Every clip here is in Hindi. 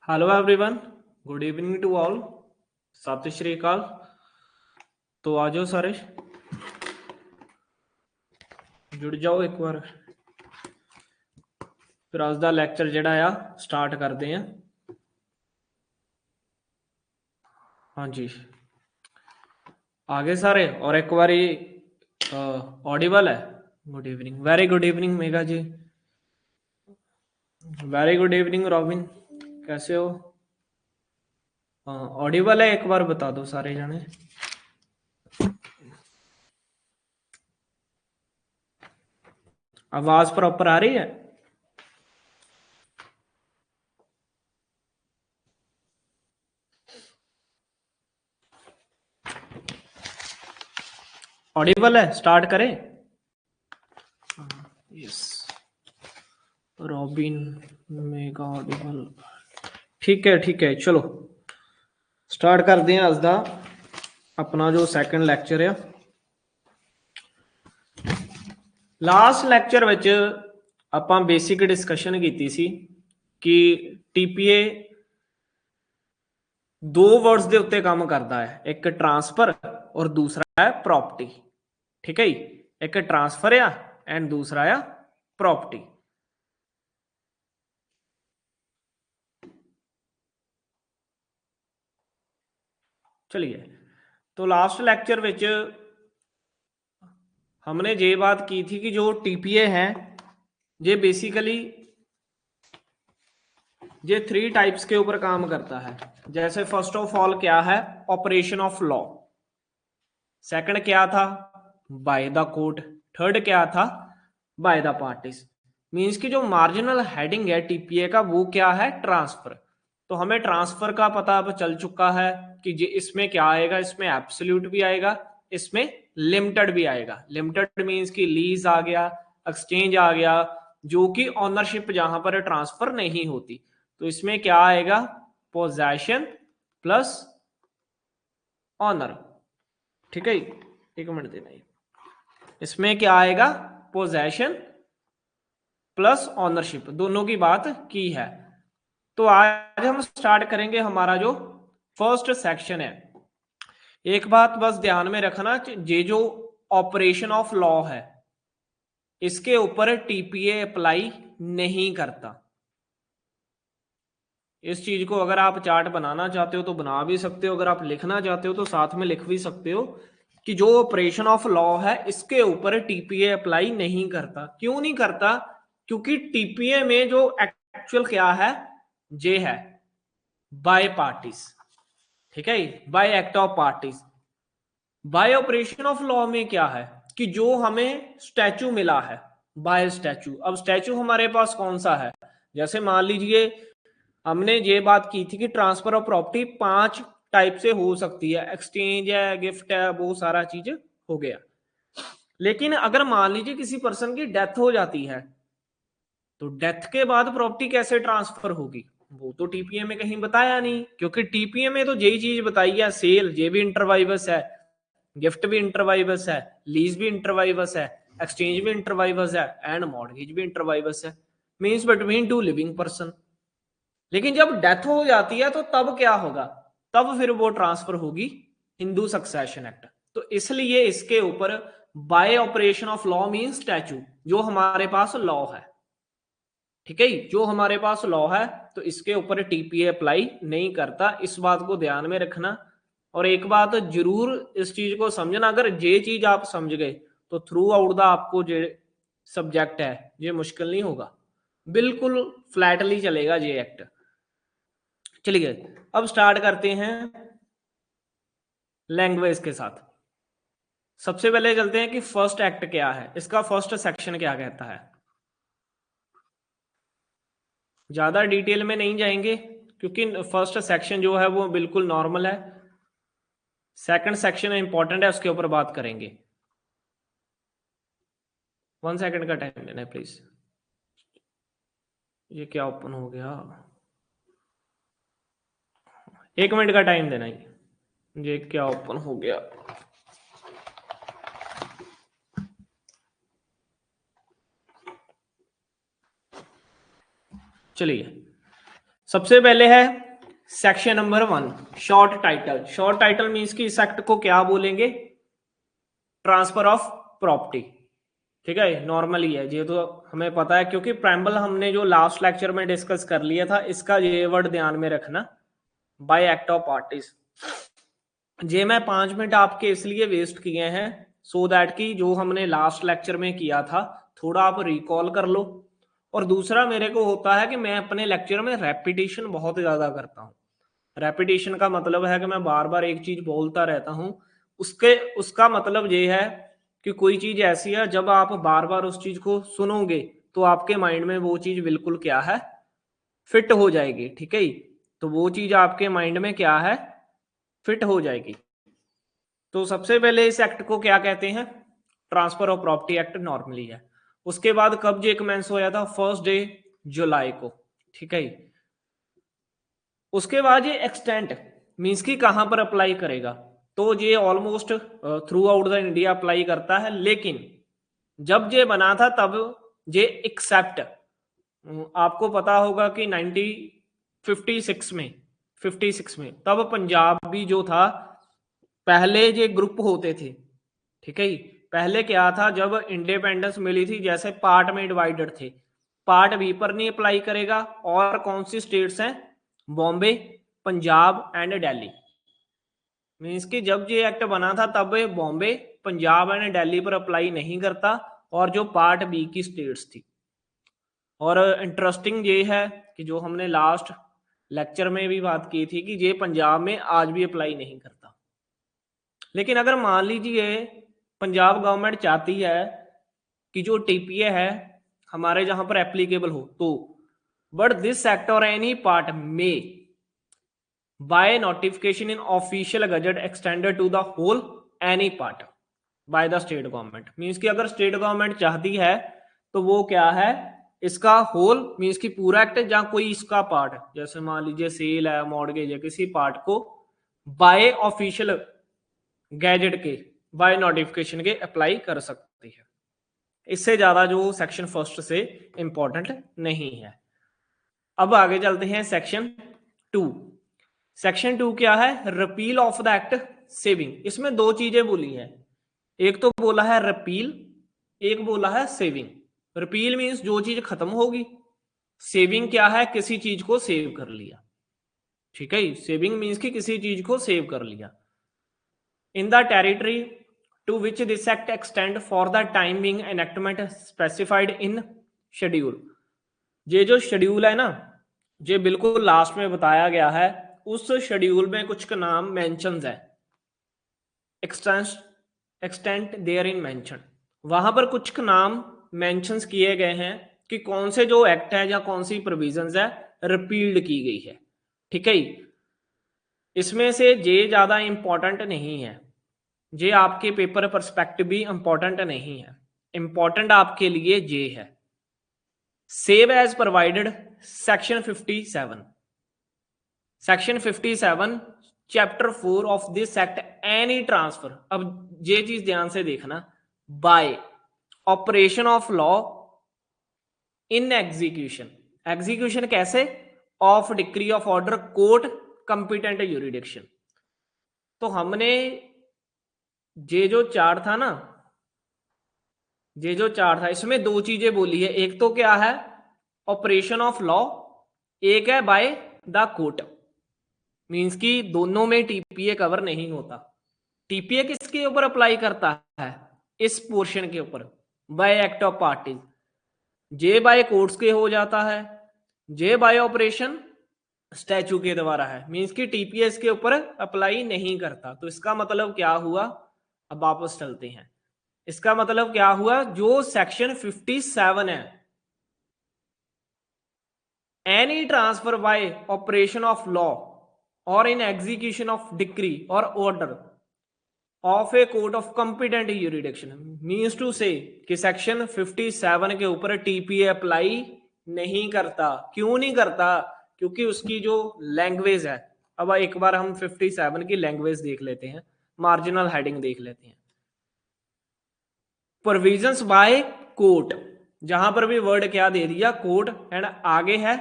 Hello everyone, good evening to all. सत श्री अकाल। तो आ जाओ सारे, जुड़ जाओ एक बार। फिर अज का लैक्चर जिहड़ा आ स्टार्ट करते हैं। हाँ जी, आ गए सारे। और एक बारी ऑडिबल है। Good evening, very good evening Megha ji, very good evening Robin, कैसे हो? ऑडिबल है, एक बार बता दो सारे जने। आवाज प्रॉपर आ रही है? ऑडिबल है, स्टार्ट करें? Yes, robin mega Audible. ठीक है, चलो स्टार्ट करते हैं। अज का अपना जो सैकेंड लैक्चर है। लास्ट लैक्चर विच आपां बेसिक डिस्कशन की सी कि टीपीए दो वर्ड्स के उत्ते काम करता है, एक ट्रांसफर और दूसरा है प्रॉपर्टी। ठीक है जी, एक ट्रांसफर आ एंड दूसरा आ प्रॉपर्टी। चलिए, तो लास्ट लेक्चर विच हमने ये बात की थी कि जो टीपीए है ये बेसिकली ये थ्री टाइप्स के ऊपर काम करता है। जैसे फर्स्ट ऑफ ऑल क्या है, ऑपरेशन ऑफ लॉ। सेकंड क्या था, बाय द कोर्ट। थर्ड क्या था, बाय द पार्टीज। मींस कि जो मार्जिनल हेडिंग है टीपीए का वो क्या है, ट्रांसफर। तो हमें ट्रांसफर का पता अब चल चुका है कि इसमें क्या आएगा, इसमें एब्सोल्यूट भी आएगा, इसमें लिमिटेड भी आएगा। लिमिटेड मींस कि लीज आ गया, एक्सचेंज आ गया, जो कि ऑनरशिप जहां पर ट्रांसफर नहीं होती। तो इसमें क्या आएगा, पोजेशन प्लस ऑनर। ठीक है, एक मिनट देना। इसमें क्या आएगा, पोजेशन प्लस ऑनरशिप, दोनों की बात की है। तो आज हम स्टार्ट करेंगे हमारा जो फर्स्ट सेक्शन है। एक बात बस ध्यान में रखना, ये जो ऑपरेशन ऑफ लॉ है इसके ऊपर टीपीए अप्लाई नहीं करता। इस चीज को अगर आप चार्ट बनाना चाहते हो तो बना भी सकते हो, अगर आप लिखना चाहते हो तो साथ में लिख भी सकते हो कि जो ऑपरेशन ऑफ लॉ है इसके ऊपर टीपीए अप्लाई नहीं करता। क्यों नहीं करता? क्योंकि टीपीए में जो एक्चुअल क्या है, जे है बाय पार्टीज। ठीक है, by act of parties. By operation of law में क्या है कि जो हमें स्टैचू मिला है, बाय स्टैचू। अब स्टैचू हमारे पास कौन सा है, जैसे मान लीजिए हमने ये बात की थी कि ट्रांसफर ऑफ प्रॉपर्टी 5 टाइप से हो सकती है, एक्सचेंज है, गिफ्ट है, वो सारा चीज हो गया। लेकिन अगर मान लीजिए किसी पर्सन की डेथ हो जाती है तो डेथ के बाद प्रॉपर्टी कैसे ट्रांसफर होगी, वो तो टीपीए में कहीं बताया नहीं। क्योंकि टीपीए में तो यही चीज बताई है, सेल ये भी इंटरवाइवस है, गिफ्ट भी इंटरवाइवस है, लीज भी इंटरवाइवस है, एक्सचेंज भी इंटरवाइवस है एंड मॉर्गेज भी इंटरवाइवस है, means between two living person. लेकिन जब डेथ हो जाती है तो तब क्या होगा, तब फिर वो ट्रांसफर होगी हिंदू सक्सेशन एक्ट। तो इसलिए इसके ऊपर bye operation of law mean statue, जो हमारे पास लॉ है। ठीक है, जो हमारे पास लॉ है तो इसके ऊपर टीपीए अप्लाई नहीं करता, इस बात को ध्यान में रखना। और एक बात जरूर इस चीज को समझना, अगर ये चीज आप समझ गए तो थ्रू आउट द आपको जो सब्जेक्ट है ये मुश्किल नहीं होगा, बिल्कुल फ्लैटली चलेगा ये एक्ट। चलिए, अब स्टार्ट करते हैं लैंग्वेज के साथ। सबसे पहले चलते हैं कि फर्स्ट एक्ट क्या है, इसका फर्स्ट सेक्शन क्या कहता है। ज्यादा डिटेल में नहीं जाएंगे क्योंकि फर्स्ट सेक्शन जो है वो बिल्कुल नॉर्मल है। सेकंड सेक्शन इंपॉर्टेंट है, उसके ऊपर बात करेंगे। 1 सेकंड का टाइम देना है प्लीज। ये क्या ओपन हो गया, 1 मिनट का टाइम देना है। ये क्या ओपन हो गया, चलिए। सबसे पहले है section number 1 short title. Short title means कि इस एक्ट को क्या बोलेंगे, ट्रांसफर ऑफ प्रॉपर्टी। ठीक है, नॉर्मली है ये तो हमें पता है, क्योंकि प्रेम्बल हमने जो लास्ट लेक्चर में डिस्कस कर लिया था, इसका ये वर्ड ध्यान में रखना, बाय एक्ट ऑफ पार्टीज। ये मैं 5 मिनट आपके इसलिए वेस्ट किए हैं सो दैट कि जो हमने लास्ट लेक्चर में किया था थोड़ा आप रिकॉल कर लो। और दूसरा मेरे को होता है कि मैं अपने लेक्चर में रेपिटेशन बहुत ज्यादा करता हूँ। रेपिटेशन का मतलब है कि मैं बार बार एक चीज बोलता रहता हूँ। उसका मतलब ये है कि कोई चीज ऐसी है जब आप बार बार उस चीज को सुनोगे तो आपके माइंड में वो चीज बिल्कुल क्या है, फिट हो जाएगी। ठीक है, तो वो चीज आपके माइंड में क्या है, फिट हो जाएगी। तो सबसे पहले इस एक्ट को क्या कहते हैं, transfer of property act normally है। उसके बाद कब ये कमेंस होया था, 1 जुलाई को। ठीक है, उसके बाद ये एक्सटेंट मीन्स कि कहां पर अप्लाई करेगा, तो ये almost through out the India apply करता है। लेकिन जब ये बना था तब ये एक्सेप्ट, आपको पता होगा कि 1956 में तब पंजाब भी जो था, पहले ये ग्रुप होते थे। ठीक है, पहले क्या था, जब इंडिपेंडेंस मिली थी जैसे पार्ट में डिवाइडेड थे, पार्ट बी पर नहीं अप्लाई करेगा। और कौन सी स्टेट्स हैं, बॉम्बे, पंजाब एंड दिल्ली। मीन्स कि जब ये एक्ट बना था तब ये बॉम्बे, पंजाब एंड दिल्ली पर अप्लाई नहीं करता, और जो पार्ट बी की स्टेट्स थी। और इंटरेस्टिंग ये है कि जो हमने लास्ट लेक्चर में भी बात की थी कि ये पंजाब में आज भी अप्लाई नहीं करता। लेकिन अगर मान लीजिए पंजाब गवर्नमेंट चाहती है कि जो टीपीए है हमारे जहां पर एप्लीकेबल हो, तो बट दिस एक्ट और एनी पार्ट में by notification in official gazette extended to the whole any part by the state government. Means कि अगर स्टेट गवर्नमेंट चाहती है तो वो क्या है, इसका होल मीन्स कि पूरा एक्ट या कोई इसका पार्ट, जैसे मान लीजिए सेल है, मॉर्गेज है, किसी पार्ट को बाय ऑफिशियल गैजेट के, बाय नोटिफिकेशन के अप्लाई कर सकती है। इससे ज्यादा जो सेक्शन फर्स्ट से इंपॉर्टेंट नहीं है। अब आगे चलते हैं सेक्शन 2। सेक्शन 2 क्या है, repeal of the act saving. इसमें दो चीजें बोली है, एक तो बोला है रिपील, एक बोला है सेविंग। रिपील मीन्स जो चीज खत्म होगी, सेविंग क्या है, किसी चीज को सेव कर लिया। ठीक है, सेविंग मीन्स कि किसी चीज को सेव कर लिया। In the territory to which this act extend for the time being enactment specified in schedule. ये जो शेड्यूल है ना, ये बिल्कुल लास्ट में बताया गया है, उस शेड्यूल में कुछ का नाम मेंशंस है, एक्सटेंट देयर इन मेंशन, वहां पर कुछ का नाम मेंशंस किए गए हैं कि कौन से जो एक्ट है या कौन सी प्रोविजंस है रिपील्ड की गई है। ठीक है, इसमें से ये ज्यादा इंपॉर्टेंट नहीं है, ये आपके पेपर परस्पेक्टिव भी इंपॉर्टेंट नहीं है। इंपॉर्टेंट आपके लिए ये है, save as provided section 57, section 57 chapter 4 of this act any transfer. अब ये चीज ध्यान से देखना, by operation of law in execution, execution कैसे, of decree of order court competent jurisdiction. तो हमने ये जो चार्ट था ना, ये जो चार्ट था इसमें दो चीजें बोली है, एक तो क्या है ऑपरेशन ऑफ लॉ, एक है बाय द कोर्ट। मींस कि दोनों में टीपीए कवर नहीं होता। टीपीए किसके ऊपर अप्लाई करता है, इस पोर्शन के ऊपर, बाय एक्ट ऑफ पार्टीज। जे बाय कोर्ट्स के हो जाता है, जे बाय ऑपरेशन स्टैचू के द्वारा है। मींस कि टीपीएस के ऊपर अप्लाई नहीं करता। तो इसका मतलब क्या हुआ, अब वापस चलते हैं, इसका मतलब क्या हुआ, जो सेक्शन 57 है, any transfer by operation of law और इन एग्जीक्यूशन ऑफ डिक्री और order of a court of competent jurisdiction, means to say कि सेक्शन 57 के ऊपर टीपीए अप्लाई नहीं करता। क्यों नहीं करता, क्योंकि उसकी जो लैंग्वेज है, अब एक बार हम 57 की लैंग्वेज देख लेते हैं, मार्जिनल हेडिंग देख लेते हैं, प्रोविजंस बाय कोर्ट, जहां पर भी वर्ड क्या दे दिया, कोर्ट, एंड आगे है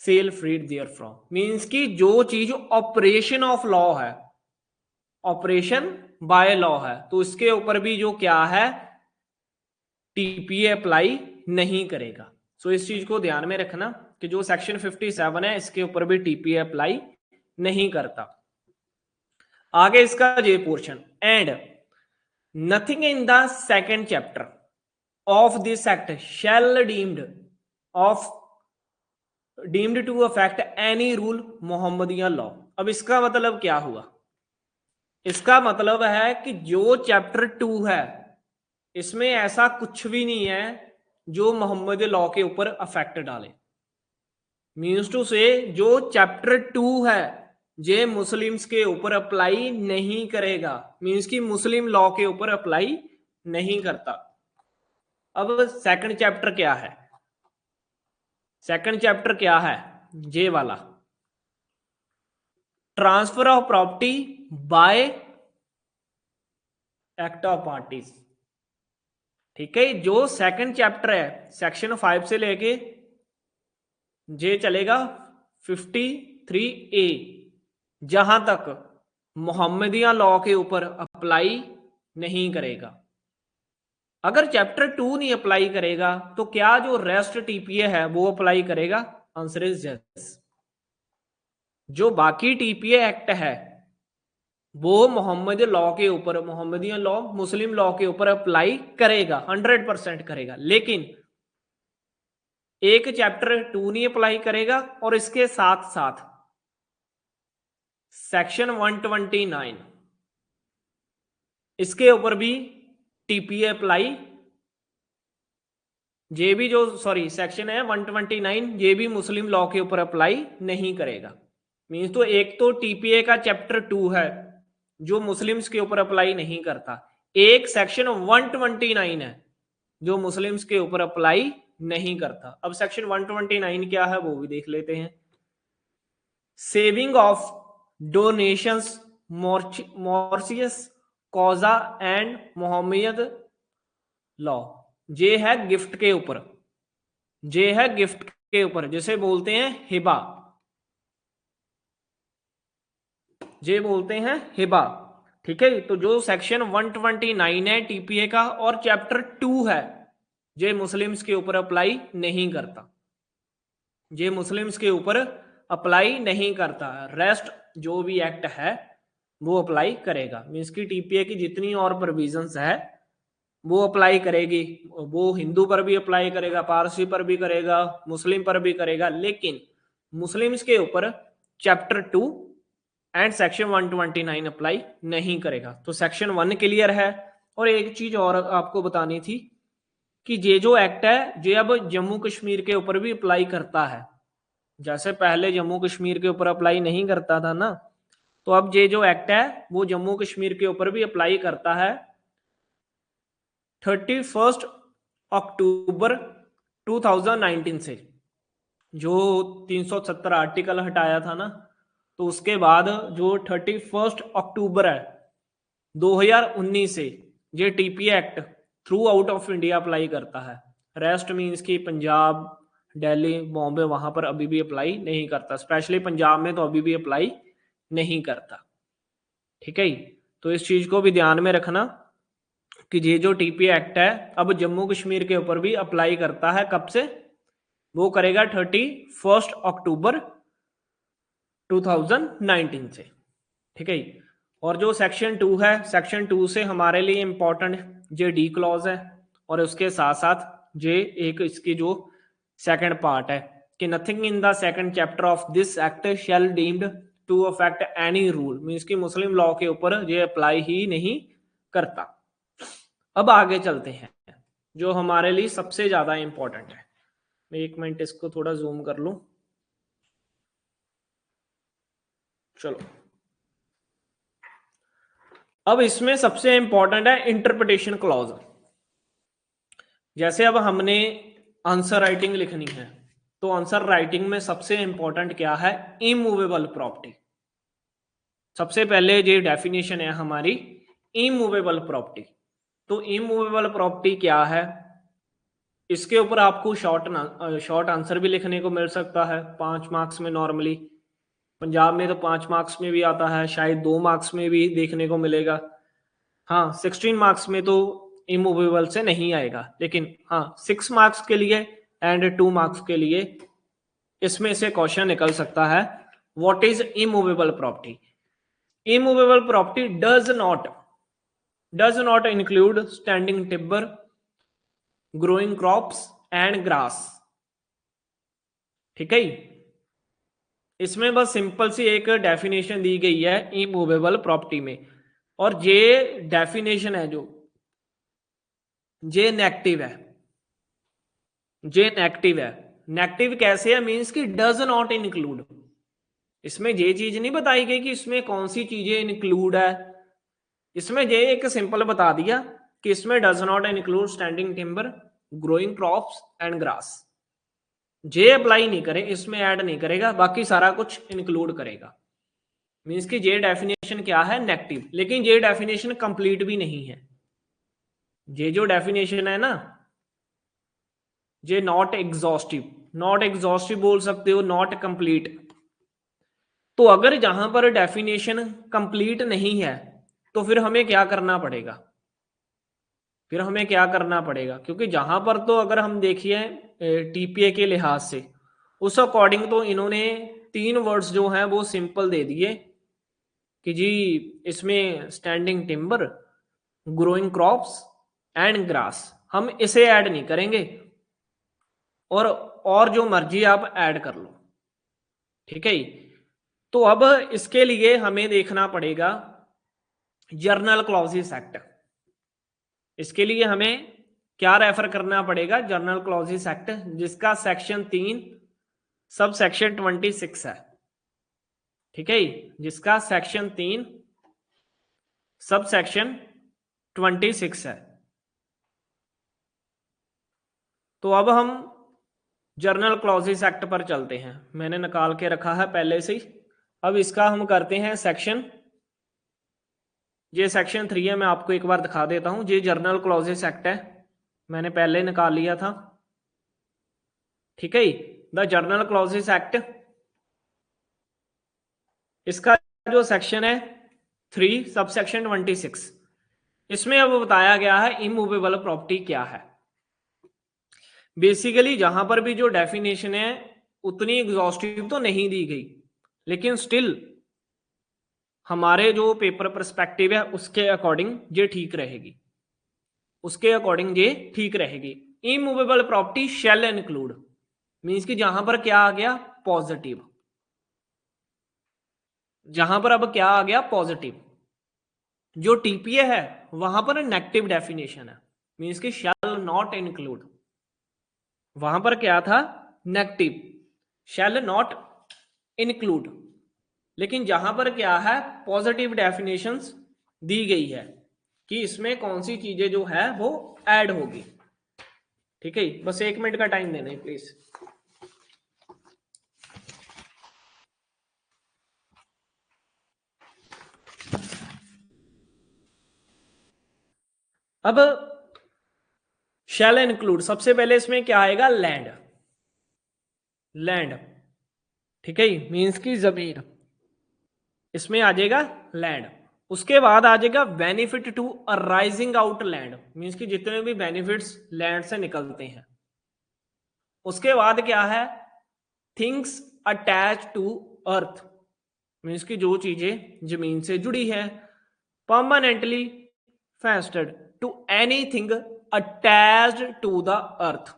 sale freed therefrom, means कि जो चीज ऑपरेशन ऑफ लॉ है, ऑपरेशन बाय लॉ है, तो इसके ऊपर भी जो क्या है, टीपीए अप्लाई नहीं करेगा। सो इस चीज को ध्यान में रखना कि जो सेक्शन 57 है इसके ऊपर भी टीपीए अप्लाई नहीं करता। आगे इसका ये portion, and nothing in the second chapter of this act shall deemed to affect any rule Mohammedan law. अब इसका मतलब क्या हुआ? इसका मतलब है कि जो चैप्टर 2 है इसमें ऐसा कुछ भी नहीं है जो मोहम्मद लॉ के ऊपर अफेक्ट डाले। मीन्स टू से जो चैप्टर 2 है ये मुस्लिम्स के ऊपर अप्लाई नहीं करेगा, मीन्स कि मुस्लिम लॉ के ऊपर अप्लाई नहीं करता। अब सेकंड चैप्टर क्या है? सेकंड चैप्टर क्या है? ये वाला, transfer of property bye act of parties. ठीक है, जो सेकंड चैप्टर है सेक्शन 5 से लेके जे चलेगा 53A, जहां तक मोहम्मदिया लॉ के ऊपर अप्लाई नहीं करेगा। अगर चैप्टर 2 नहीं अप्लाई करेगा तो क्या जो रेस्ट टीपीए है वो अप्लाई करेगा? Answer is yes. जो बाकी टीपीए एक्ट है वो मोहम्मद लॉ के ऊपर, मोहम्मदियन लॉ, मुस्लिम लॉ के ऊपर अप्लाई करेगा, 100% करेगा, लेकिन एक चैप्टर 2 नहीं अप्लाई करेगा। और इसके साथ साथ सेक्शन 129 इसके ऊपर भी टीपीए अप्लाई, ये भी जो सेक्शन है 129 ये भी मुस्लिम लॉ के ऊपर अप्लाई नहीं करेगा। मीन्स तो एक तो टीपीए का चैप्टर 2 है जो मुस्लिम्स के ऊपर अप्लाई नहीं करता, एक सेक्शन 129 है जो मुस्लिम्स के ऊपर अप्लाई नहीं करता। अब सेक्शन 129 क्या है वो भी देख लेते हैं। Saving of donations mortis causa and Mohammed law, ये है गिफ्ट के ऊपर, ये है गिफ्ट के ऊपर, जिसे बोलते हैं हिबा, ये बोलते हैं हिबा। ठीक है, तो जो सेक्शन 129 है टीपीए का और चैप्टर 2 है ये मुस्लिम्स के ऊपर अप्लाई नहीं करता, ये मुस्लिम्स के ऊपर अप्लाई नहीं करता। रेस्ट जो भी एक्ट है वो अप्लाई करेगा। मीन्स की टीपीए की जितनी और प्रोविजंस है वो अप्लाई करेगी, वो हिंदू पर भी अप्लाई करेगा, पारसी पर भी करेगा, मुस्लिम पर भी करेगा, लेकिन मुस्लिम्स के ऊपर चैप्टर 2 एंड सेक्शन 129 अप्लाई नहीं करेगा। तो सेक्शन 1 क्लियर है। और एक चीज और आपको बतानी थी कि ये जो एक्ट है ये अब जम्मू कश्मीर के ऊपर भी अप्लाई करता है। जैसे पहले जम्मू कश्मीर के ऊपर अप्लाई नहीं करता था ना, तो अब ये जो एक्ट है वो जम्मू कश्मीर के ऊपर भी अप्लाई करता है। 31 अक्टूबर 2019 से जो 370 आर्टिकल हटाया था ना, तो उसके बाद जो 31 अक्टूबर है 2019 से ये TPA act through out of India apply करता है। रेस्ट मीन्स की पंजाब, दिल्ली, बॉम्बे वहां पर अभी भी अप्लाई नहीं करता, स्पेशली पंजाब में तो अभी भी अप्लाई नहीं करता। ठीक है, तो इस चीज को भी ध्यान में रखना कि ये जो टीपीए एक्ट है अब जम्मू कश्मीर के ऊपर भी अप्लाई करता है। कब से? वो करेगा 31 अक्टूबर 2019 से। ठीक है, और जो सेक्शन 2 है, सेक्शन 2 से हमारे लिए इंपॉर्टेंट जे डी क्लॉज है, और उसके साथ साथ जे एक इसकी जो सेकंड पार्ट है कि nothing in the second chapter of this act shall deemed to affect any rule, means की मुस्लिम लॉ के ऊपर ये अप्लाई ही नहीं करता। अब आगे चलते हैं जो हमारे लिए सबसे ज्यादा इंपॉर्टेंट है। मैं 1 मिनट इसको थोड़ा जूम कर लूं। चलो, अब इसमें सबसे इंपॉर्टेंट है इंटरप्रिटेशन क्लॉज। जैसे अब हमने आंसर राइटिंग लिखनी है तो आंसर राइटिंग में सबसे इंपॉर्टेंट क्या है? Immovable property. सबसे पहले ये डेफिनेशन है हमारी इमूवेबल प्रॉपर्टी। तो इमूवेबल प्रॉपर्टी क्या है? इसके ऊपर आपको शॉर्ट आंसर भी लिखने को मिल सकता है 5 मार्क्स में। नॉर्मली पंजाब में तो 5 मार्क्स में भी आता है, शायद 2 मार्क्स में भी देखने को मिलेगा। हाँ 16 मार्क्स में तो इमूवेबल से नहीं आएगा, लेकिन हाँ 6 मार्क्स के लिए एंड 2 मार्क्स के लिए इसमें से क्वेश्चन निकल सकता है। What is immovable property? Immovable property does not include standing timber, growing crops and grass. ठीक है, इसमें बस सिंपल सी एक डेफिनेशन दी गई है इमूवेबल प्रॉपर्टी में, और ये डेफिनेशन है जो जे नेगेटिव है। जे नेगेटिव है। नेगेटिव कैसे है? मींस कि डज नॉट इंक्लूड। इसमें ये चीज नहीं बताई गई कि इसमें कौन सी चीजें इंक्लूड है, इसमें ये एक सिंपल बता दिया कि इसमें does not include standing timber, growing crops and grass. J apply नहीं करे, इसमें ऐड नहीं करेगा, बाकी सारा कुछ इंक्लूड करेगा। मींस कि ये डेफिनेशन क्या है? नेगेटिव। लेकिन ये डेफिनेशन कंप्लीट भी नहीं है। ये जो डेफिनेशन है ना, ये नॉट एग्जॉस्टिव बोल सकते हो, नॉट कंप्लीट। तो अगर जहां पर डेफिनेशन कंप्लीट नहीं है तो फिर हमें क्या करना पड़ेगा? क्योंकि जहां पर तो अगर हम देखिए टीपीए के लिहाज से, उस अकॉर्डिंग तो इन्होंने 3 वर्ड्स जो हैं वो सिंपल दे दिए कि जी इसमें standing timber, growing crops and grass, हम इसे ऐड नहीं करेंगे, और जो मर्जी आप ऐड कर लो। ठीक है, तो अब इसके लिए हमें देखना पड़ेगा जर्नल क्लॉजेस एक्ट। इसके लिए हमें क्या रेफर करना पड़ेगा? जर्नल क्लॉजेस एक्ट, जिसका सेक्शन 3 सब सेक्शन 26 है। ठीक है, जिसका सेक्शन 3 सब सेक्शन 26 है। तो अब हम जर्नल क्लॉजेस एक्ट पर चलते हैं। मैंने निकाल के रखा है पहले से ही। अब इसका हम करते हैं सेक्शन, ये सेक्शन 3 है, मैं आपको एक बार दिखा देता हूं। ये जर्नल क्लॉजेस एक्ट है, मैंने पहले निकाल लिया था। ठीक है, द जर्नल क्लॉजेस एक्ट, इसका जो सेक्शन है 3 सब सेक्शन 26, इसमें अब बताया गया है इमूवेबल प्रॉपर्टी क्या है। बेसिकली जहां पर भी जो डेफिनेशन है उतनी एग्जॉस्टिव तो नहीं दी गई, लेकिन स्टिल हमारे जो पेपर पर्सपेक्टिव है उसके अकॉर्डिंग ये ठीक रहेगी, immovable property shall include, means कि जहां पर क्या आ गया? पॉजिटिव। जहां पर अब क्या आ गया? पॉजिटिव। जो टीपीए है वहां पर नेगेटिव डेफिनेशन है, मींस कि शैल नॉट इंक्लूड। वहां पर क्या था? Negative, shall not include. लेकिन जहां पर क्या है? पॉजिटिव डेफिनेशंस दी गई है कि इसमें कौन सी चीजें जो है वो ऐड होगी। ठीक है, बस 1 मिनट का टाइम देना है प्लीज। अब शैल इंक्लूड, सबसे पहले इसमें क्या आएगा? लैंड। ठीक है, मींस की जमीन, इसमें आ जाएगा लैंड। उसके बाद आ जाएगा benefit to arising out land, means की जितने भी बेनिफिट्स लैंड से निकलते हैं। उसके बाद क्या है? Things attach to earth, means की जो चीजें जमीन से जुड़ी है। Permanently fastened to anything attached to the earth.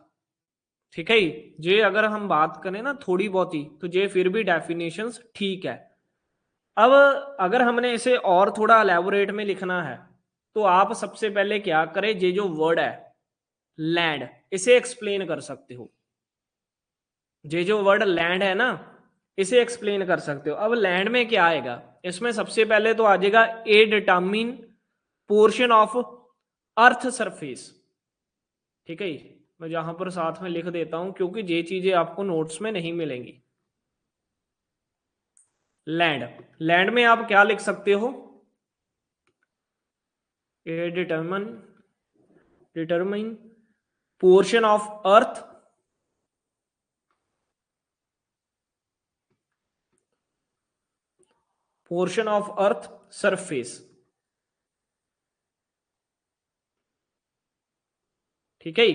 ठीक है, ये अगर हम बात करें ना थोड़ी बहुत ही, तो ये फिर भी डेफिनेशंस ठीक है। अब अगर हमने इसे और थोड़ा एलैबोरेट में लिखना है तो आप सबसे पहले क्या करें? ये जो वर्ड है लैंड, इसे एक्सप्लेन कर सकते हो। ये जो वर्ड लैंड है ना, इसे एक्सप्लेन कर सकते हो। अब लैंड में क्या आएगा? इसमें सबसे पहले तो आ जाएगा a determinate portion of earth surface. ठीक है, मैं जहां पर साथ में लिख देता हूं क्योंकि ये चीजें आपको नोट्स में नहीं मिलेंगी। लैंड में आप क्या लिख सकते हो? A determinate portion of earth surface, ठीक है,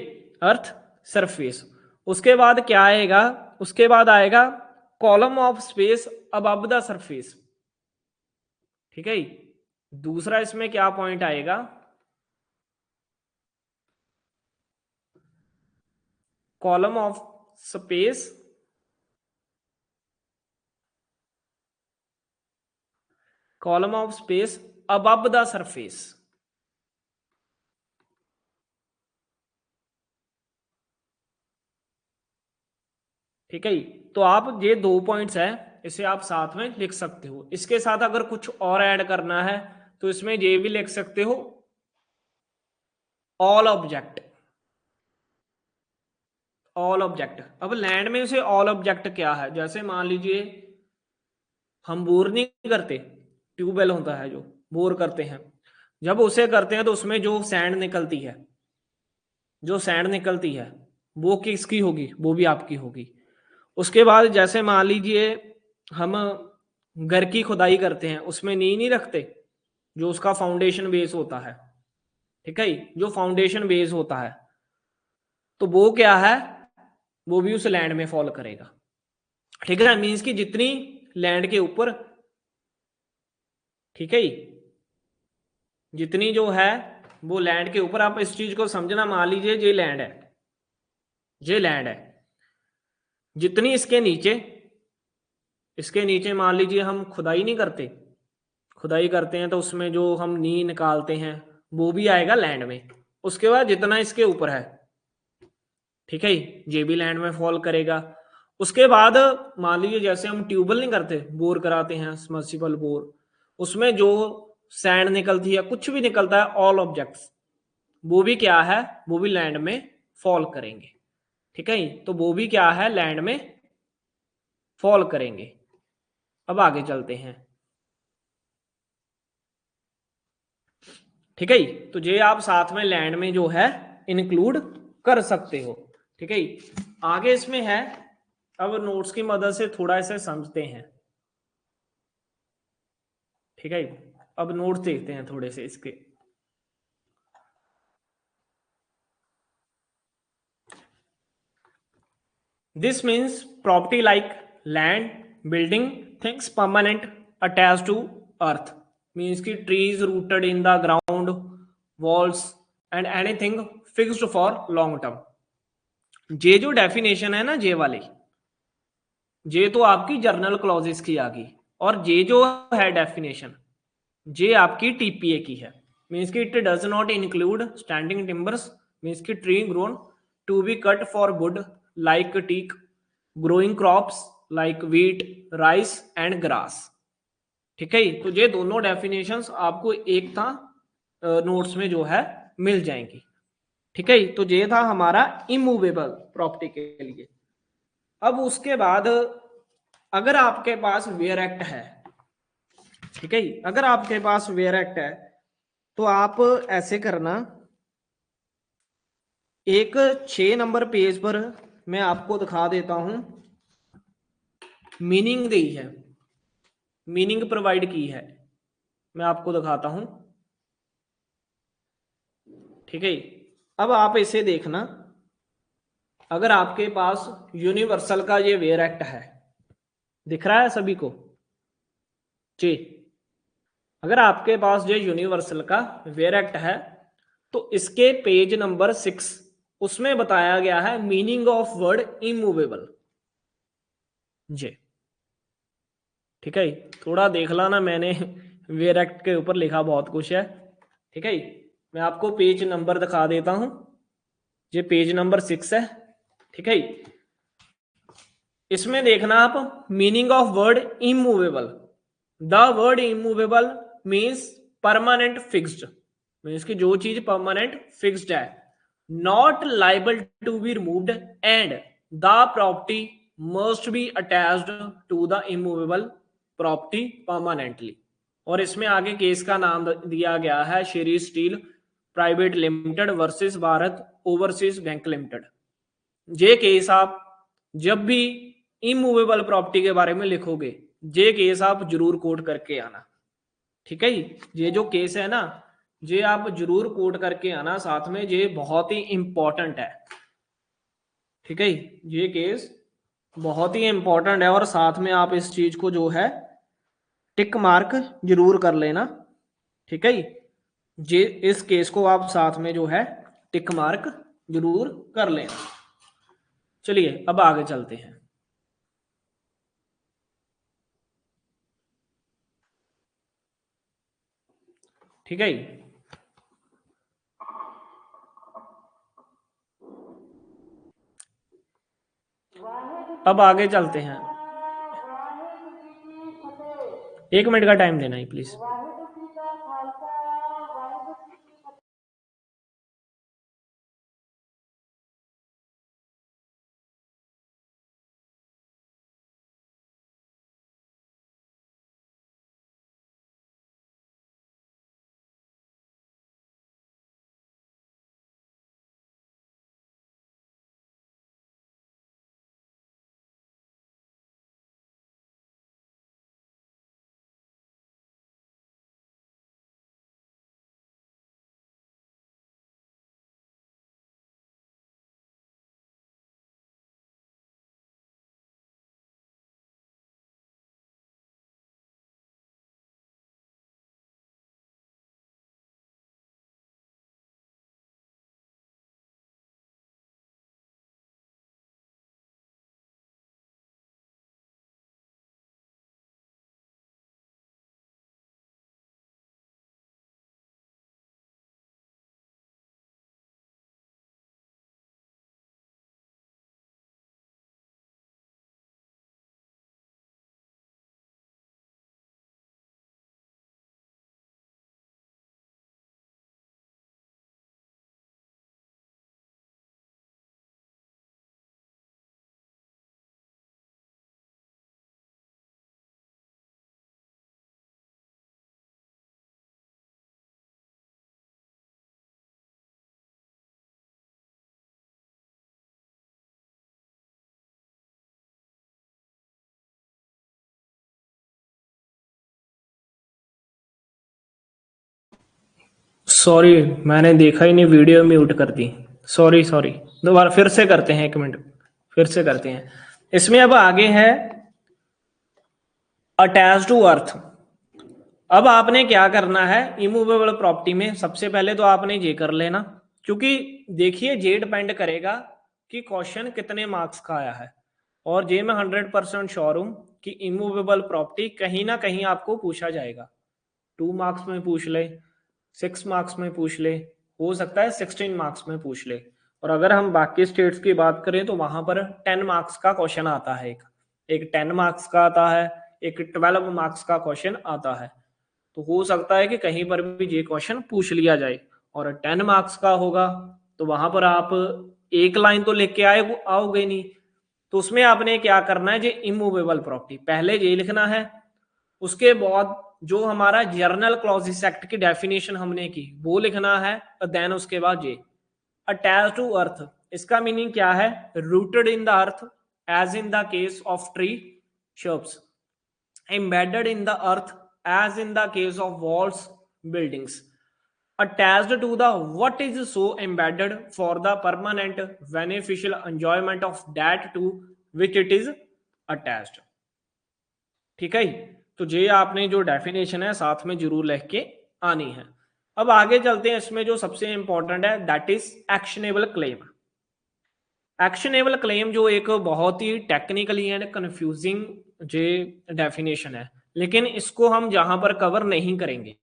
अर्थ सरफेस। उसके बाद क्या आएगा, उसके बाद आएगा column of space above the surface, ठीक है। दूसरा इसमें क्या पॉइंट आएगा, column of space above the surface, ठीक है। तो आप ये 2 पॉइंट्स है, इसे आप साथ में लिख सकते हो। इसके साथ अगर कुछ और ऐड करना है तो इसमें ये भी लिख सकते हो, ऑल ऑब्जेक्ट। अब लैंड में से ऑल ऑब्जेक्ट क्या है, जैसे मान लीजिए हम बोर नहीं करते, ट्यूबवेल होता है जो बोर करते हैं, जब उसे करते हैं तो उसमें जो सैंड निकलती है वो किसकी होगी, वो भी आपकी होगी। उसके बाद जैसे मान लीजिए हम घर की खुदाई करते हैं, उसमें नींव नहीं रखते, जो उसका फाउंडेशन बेस होता है, ठीक है, जो फाउंडेशन बेस होता है, तो वो क्या है, वो भी उस लैंड में फॉल करेगा, ठीक है। मीन्स कि जितनी लैंड के ऊपर, ठीक है, जितनी जो है वो लैंड के ऊपर, आप इस चीज को समझना, मान लीजिए ये लैंड है, जितनी इसके नीचे मान लीजिए हम खुदाई नहीं करते, खुदाई करते हैं तो उसमें जो हम नींव निकालते हैं वो भी आएगा लैंड में। उसके बाद जितना इसके ऊपर है, ठीक है, ये भी लैंड में फॉल करेगा। उसके बाद मान लीजिए जैसे हम ट्यूबवेल नहीं करते, बोर कराते हैं, सबमर्सिबल बोर, उसमें जो सैंड निकलती है, कुछ भी निकलता है, ऑल ऑब्जेक्ट्स, वो भी क्या है, वो भी लैंड में फॉल करेंगे, ठीक है। तो वो भी क्या है, लैंड में फॉल करेंगे। अब आगे चलते हैं, ठीक है। तो ये आप साथ में लैंड में जो है इंक्लूड कर सकते हो, ठीक है। आगे इसमें है, अब नोट्स की मदद से थोड़ा इसे समझते हैं, ठीक है। अब नोट्स देखते हैं थोड़े से इसके। This means property like land, building, things permanent attach to earth, means की trees rooted in the ground, walls and anything fixed for long term. ये जो डेफिनेशन है ना, ये वाली, ये तो आपकी जर्नल क्लॉजेस की आ गई, और ये जो है डेफिनेशन, ये आपकी टीपीए की है। मीन्स की it does not include standing timbers, means की tree grown to be cut for wood like teak, growing crops like wheat, rice and grass, ठीक है। तो ये दोनों डेफिनेशंस आपको एक था नोट्स में जो है मिल जाएंगी, ठीक है। तो ये था हमारा इमूवेबल प्रॉपर्टी के लिए। अब उसके बाद अगर आपके पास वेयर एक्ट है, ठीक है, अगर आपके पास वेयर एक्ट है तो आप ऐसे करना, एक 6 नंबर पेज पर मैं आपको दिखा देता हूं, मीनिंग दी है, मीनिंग प्रोवाइड की है, मैं आपको दिखाता हूं, ठीक है। अब आप इसे देखना, अगर आपके पास यूनिवर्सल का ये वेयर एक्ट है, दिख रहा है सभी को जी, अगर आपके पास ये यूनिवर्सल का वेयर एक्ट है तो इसके पेज नंबर 6 उसमें बताया गया है मीनिंग ऑफ वर्ड इमूवेबल जी, ठीक है। थोड़ा देख लाना, मैंने वेयर एक्ट के ऊपर लिखा बहुत कुछ है, ठीक है। मैं आपको पेज नंबर दिखा देता हूं, ये पेज नंबर 6 है, ठीक है। इसमें देखना आप, meaning of word immovable, the word immovable means permanent fixed, means की जो चीज परमानेंट फिक्स्ड है, not liable to be removed and the property must be attached to the immovable property permanently. और इसमें आगे केस का नाम दिया गया है Shri steel private limited versus Bharat overseas bank limited. ये केस आप जब भी इमूवेबल प्रॉपर्टी के बारे में लिखोगे, ये केस आप जरूर कोट करके आना। ठीक है जी, ये जो केस है ना, ये आप जरूर कोट करके आना साथ में, ये बहुत ही इंपॉर्टेंट है। ठीक है, ये केस बहुत ही इंपॉर्टेंट है और साथ में आप इस चीज को जो है टिक मार्क जरूर कर लेना। ठीक है, ये इस केस को आप साथ में जो है टिक मार्क जरूर कर लेना। चलिए अब आगे चलते हैं। ठीक है, अब आगे चलते हैं। 1 मिनट का टाइम देना ही प्लीज। सॉरी, मैंने देखा ही नहीं, वीडियो म्यूट कर दी। सॉरी सॉरी, दोबारा फिर से करते हैं, 1 मिनट फिर से करते हैं। इसमें अब आगे है अटैच टू अर्थ। अब आपने क्या करना है इमूवेबल प्रॉपर्टी में, सबसे पहले तो आपने ये कर लेना, क्योंकि देखिए ये डिपेंड करेगा कि क्वेश्चन कितने मार्क्स का आया है। और ये मैं 100% श्योर हूं कि इमूवेबल प्रॉपर्टी कहीं ना कहीं आपको पूछा जाएगा। 2 मार्क्स में पूछ ले, 6 मार्क्स में पूछ ले, हो सकता है 16 मार्क्स में पूछ ले। और अगर हम बाकी स्टेट्स की बात करें तो वहां पर 10 मार्क्स का क्वेश्चन आता है, एक 10 मार्क्स का आता है, एक 12 मार्क्स का क्वेश्चन आता है। तो हो सकता है कि कहीं पर भी ये क्वेश्चन पूछ लिया जाए। और 10 मार्क्स का होगा तो वहां पर आप एक लाइन तो लेके आओगे नहीं, तो उसमें आपने क्या करना है, ये इमूवेबल प्रॉपर्टी पहले ये लिखना है। उसके बाद जो हमारा जर्नल क्लॉजेस एक्ट की डेफिनेशन हमने की वो लिखना है। और देन उसके बाद ये अटैच टू अर्थ, इसका मीनिंग क्या है, rooted in the earth as in the case of tree shrubs, embedded in the earth as in the case of walls, buildings, attached to the what is so embedded for the permanent beneficial enjoyment of that to which it is attached। ठीक है, तो ये आपने जो डेफिनेशन है साथ में जरूर लिख के आनी है। अब आगे चलते हैं, इसमें जो सबसे इंपॉर्टेंट है that is actionable claim. Actionable claim जो एक बहुत ही टेक्निकली एंड कंफ्यूजिंग जे डेफिनेशन है, लेकिन इसको हम जहां पर कवर नहीं करेंगे,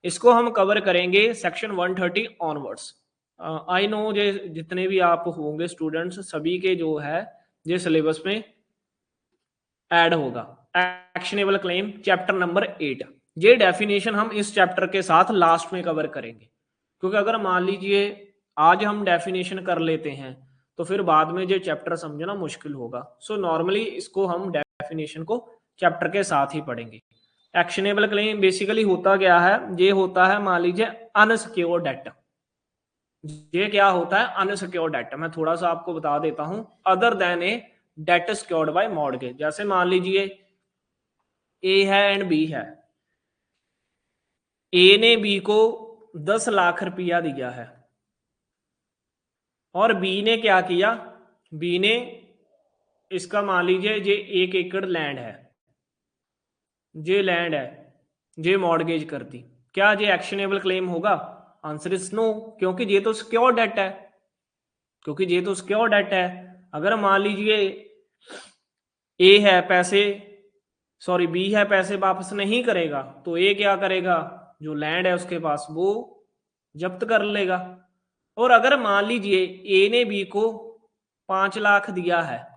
इसको हम कवर करेंगे सेक्शन 130 ऑनवर्ड्स। आई नो जे जितने भी आप होंगे स्टूडेंट्स सभी के जो है ये सिलेबस में ऐड होगा एक्शनेबल क्लेम चैप्टर नंबर 8। ये डेफिनेशन हम इस चैप्टर के साथ लास्ट में कवर करेंगे, क्योंकि अगर मान लीजिए आज हम डेफिनेशन कर लेते हैं तो फिर बाद में ये चैप्टर समझना मुश्किल होगा। सो नॉर्मली इसको हम डेफिनेशन को चैप्टर के साथ ही पढ़ेंगे। एक्शनेबल क्लेम बेसिकली होता क्या है, ये होता है मान लीजिए अनसिक्योर्ड डेट। ये क्या होता है? Unsecured debt. मैं थोड़ा सा आपको बता देता हूं, other than a debt secured by mortgage. जैसे मान लीजिए ए है एंड बी है, ए ने बी को 10 लाख रुपया दिया है और बी ने क्या किया, बी ने इसका मान लीजिए ये 1 एकड़ लैंड है, ये लैंड है, ये मॉर्गेज कर दी। क्या ये एक्शनेबल क्लेम होगा? आंसर इज नो, क्योंकि ये तो सिक्योर डेट है, क्योंकि ये तो सिक्योर डेट है। अगर मान लीजिए ए है पैसे, सॉरी बी है पैसे वापस नहीं करेगा, तो ए क्या करेगा, जो लैंड है उसके पास वो जब्त कर लेगा। और अगर मान लीजिए ए ने बी को 5 लाख दिया है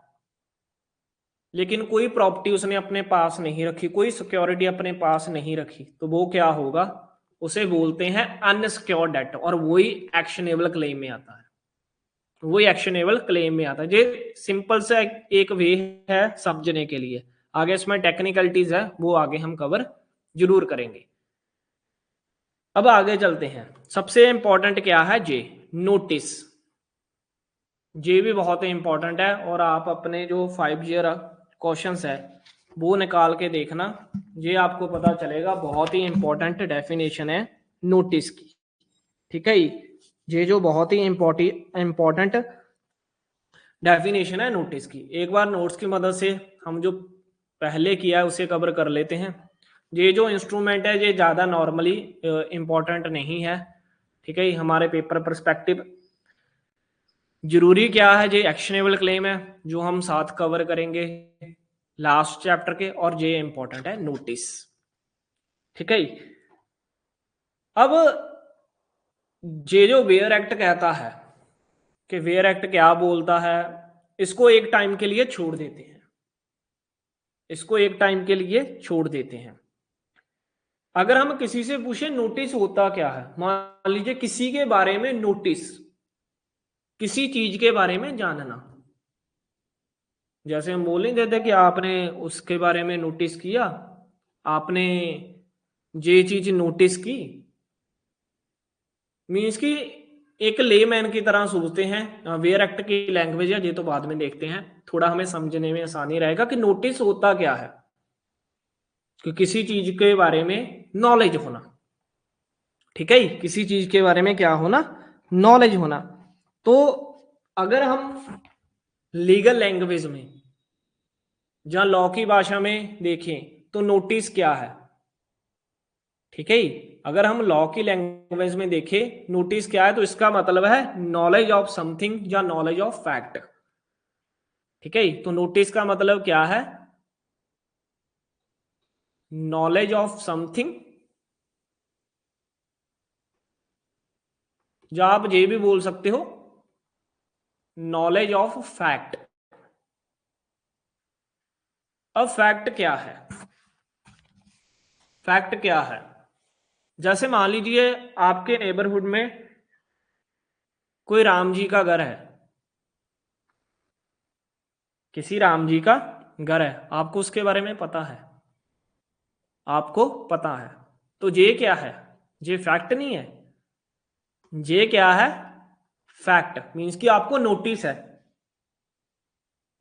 लेकिन कोई प्रॉपर्टी उसने अपने पास नहीं रखी, कोई सिक्योरिटी अपने पास नहीं रखी, तो वो क्या होगा, उसे बोलते हैं अनसिक्योर्ड डेट, और वही एक्शनेबल क्लेम में आता है, वही एक्शनेबल क्लेम में आता है। ये सिंपल सा एक वे है समझने के लिए। आगे इसमें टेक्निकलिटीज है, वो आगे हम कवर जरूर करेंगे। अब आगे चलते हैं। सबसे इंपॉर्टेंट क्या है? जे नोटिस। जे भी बहुत ही इंपॉर्टेंट है, और आप अपने जो 5 ईयर क्वेश्चंस है वो निकाल के देखना, ये आपको पता चलेगा। बहुत ही इंपॉर्टेंट डेफिनेशन है नोटिस की, ठीक है। ये जो बहुत ही इंपॉर्टेंट डेफिनेशन है नोटिस की। एक बार नोट्स की मदद से हम जो पहले किया है उसे कवर कर लेते हैं। ये जो इंस्ट्रूमेंट है ये ज़्यादा नॉर्मली इंपॉर्टेंट नहीं है, ठीक है। हमारे पेपर परस्पेक्टिव जरूरी क्या है, ये एक्शनेबल क्लेम है जो हम साथ कवर करेंगे लास्ट चैप्टर के, और ये इंपॉर्टेंट है नोटिस, ठीक है। अब ये जो वेयर एक्ट कहता है कि वेयर एक्ट क्या बोलता है, इसको एक टाइम के लिए छोड़ देते हैं, इसको एक टाइम के लिए छोड़ देते हैं। अगर हम किसी से पूछे नोटिस होता क्या है, मान लीजिए किसी के बारे में नोटिस, किसी चीज के बारे में जानना, जैसे हम बोल नहीं देते कि आपने उसके बारे में नोटिस किया, आपने ये चीज नोटिस की, मीन्स कि एक लेमैन की तरह सोचते हैं। वेयर एक्ट की लैंग्वेज है, ये तो बाद में देखते हैं, थोड़ा हमें समझने में आसानी रहेगा कि नोटिस होता क्या है। कि किसी चीज के बारे में नॉलेज होना, ठीक है, किसी चीज के बारे में क्या होना, नॉलेज होना। तो अगर हम लीगल लैंग्वेज में या लॉ की भाषा में देखें तो नोटिस क्या है, ठीक है। अगर हम लॉ की लैंग्वेज में देखें नोटिस क्या है, तो इसका मतलब है नॉलेज ऑफ समथिंग या नॉलेज ऑफ फैक्ट, ठीक है। तो नोटिस का मतलब क्या है, नॉलेज ऑफ समथिंग, या आप ये भी बोल सकते हो नॉलेज ऑफ फैक्ट। अब फैक्ट क्या है, फैक्ट क्या है? जैसे मान लीजिए आपके नेबरहुड में कोई राम जी का घर है, किसी राम जी का घर है, आपको उसके बारे में पता है, आपको पता है, तो ये क्या है, ये फैक्ट नहीं है, ये क्या है, फैक्ट। मीन्स कि आपको नोटिस है,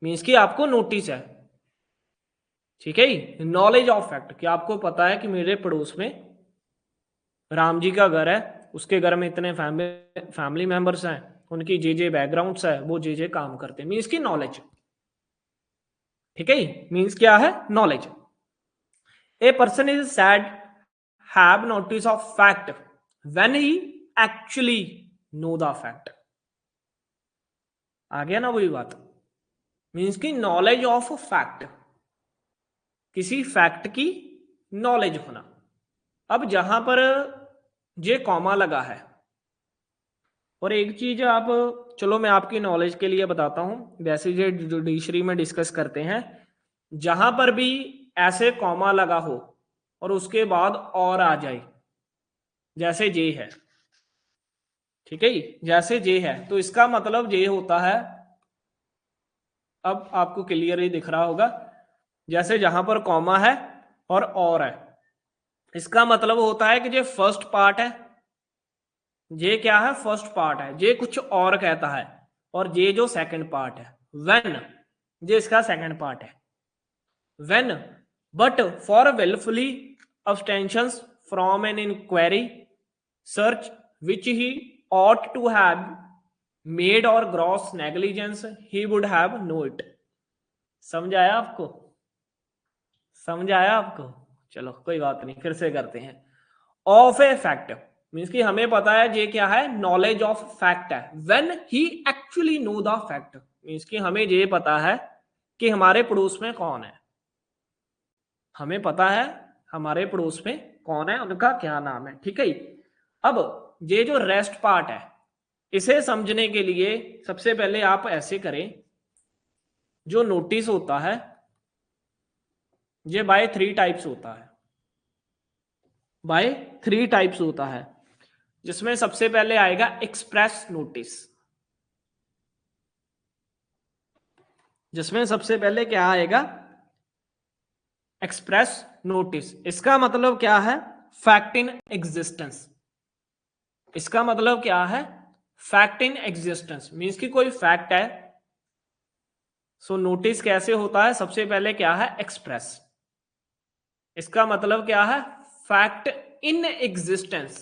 मीन्स कि आपको नोटिस है, ठीक है। नॉलेज ऑफ फैक्ट, कि आपको पता है कि मेरे पड़ोस में राम जी का घर है, उसके घर में इतने फैमिली मेंबर्स हैं, उनकी जे जे बैकग्राउंड्स है, वो जे जे काम करते हैं, मीन्स की नॉलेज, ठीक है। मीन्स क्या है, knowledge. A person is said have notice of fact when he actually know the fact. आ गया ना वही बात, मीन्स की नॉलेज ऑफ फैक्ट, किसी फैक्ट की नॉलेज होना। अब जहां पर ये कॉमा लगा है, और एक चीज आप, चलो मैं आपकी नॉलेज के लिए बताता हूं, वैसे ये जुडिशरी में डिस्कस करते हैं, जहां पर भी ऐसे कॉमा लगा हो और उसके बाद और आ जाए, जैसे जे है, ठीक है, जैसे जे है, तो इसका मतलब जे होता है, अब आपको क्लियर ही दिख रहा होगा, जैसे जहां पर कॉमा है और है, इसका मतलब होता है कि जो फर्स्ट पार्ट है ये क्या है, फर्स्ट पार्ट है, ये कुछ और कहता है, और ये जो सेकंड पार्ट है व्हेन, ये इसका सेकंड पार्ट है। When but for wilfully abstentions from an inquiry search which he ought to have made or gross negligence he would have know it। समझ आया आपको? समझ आया आपको? चलो कोई बात नहीं, फिर से करते हैं। ऑफ ए फैक्ट मीन्स कि हमें पता है ये क्या है, नॉलेज ऑफ फैक्ट है। When he actually know the fact means कि हमें ये पता है कि हमारे पड़ोस में कौन है, हमें पता है हमारे पड़ोस में कौन है, उनका क्या नाम है, ठीक है। अब ये जो रेस्ट पार्ट है, इसे समझने के लिए सबसे पहले आप ऐसे करें, जो नोटिस होता है ये बाय 3 टाइप्स होता है, बाय 3 टाइप्स होता है, जिसमें सबसे पहले आएगा एक्सप्रेस नोटिस। जिसमें सबसे पहले क्या आएगा, एक्सप्रेस नोटिस। इसका मतलब क्या है, फैक्ट इन एग्जिस्टेंस। इसका मतलब क्या है, फैक्ट इन एग्जिस्टेंस मीन्स कि कोई फैक्ट है, सो नोटिस कैसे होता है, सबसे पहले क्या है, एक्सप्रेस। इसका मतलब क्या है, फैक्ट इन एग्जिस्टेंस,